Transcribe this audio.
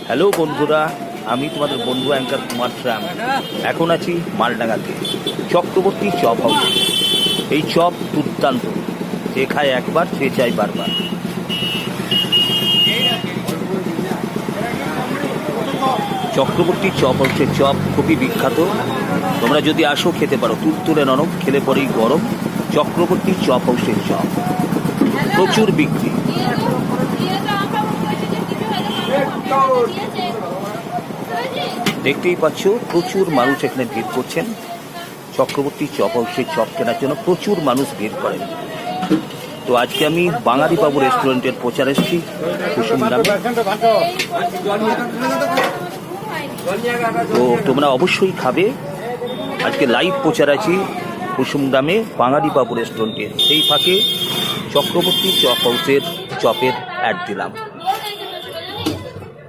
Hello বন্ধুরা, আমি তোমাদের বন্ধু অ্যাঙ্কার কুমার শ্যাম। এখন আছি মালডাঙ্গাতে চক্রবর্তী চপ হাউসে। এই চপ দুর্দান্ত, যে খায় একবার সে চাই বারবার। চক্রবর্তী চপ হাউসের চপ খুবই বিখ্যাত। তোমরা যদি আসো খেতে পারো, তুলতুলে নরম, খেলে পরেই গরম। চক্রবর্তী চপ হাউসের চপ প্রচুর বিক্রি। দেখতেই পাচ্ছ প্রচুর মানুষ এখানে ভিড় করছেন। চক্রবর্তী চপ হাউসের চপ কেনার জন্য প্রচুর মানুষ ভিড় করেন। তো আজকে আমি বাঙালি বাবু রেস্টুরেন্টের প্রচার এসেছি কুসুমগ্রামে। তো তোমরা অবশ্যই খাবে। আজকে লাইভ প্রচার আছি কুসুমগ্রামে বাঙালি বাবু রেস্টুরেন্টের। সেই ফাঁকে চক্রবর্তী চপ হাউসের চপের অ্যাড দিলাম।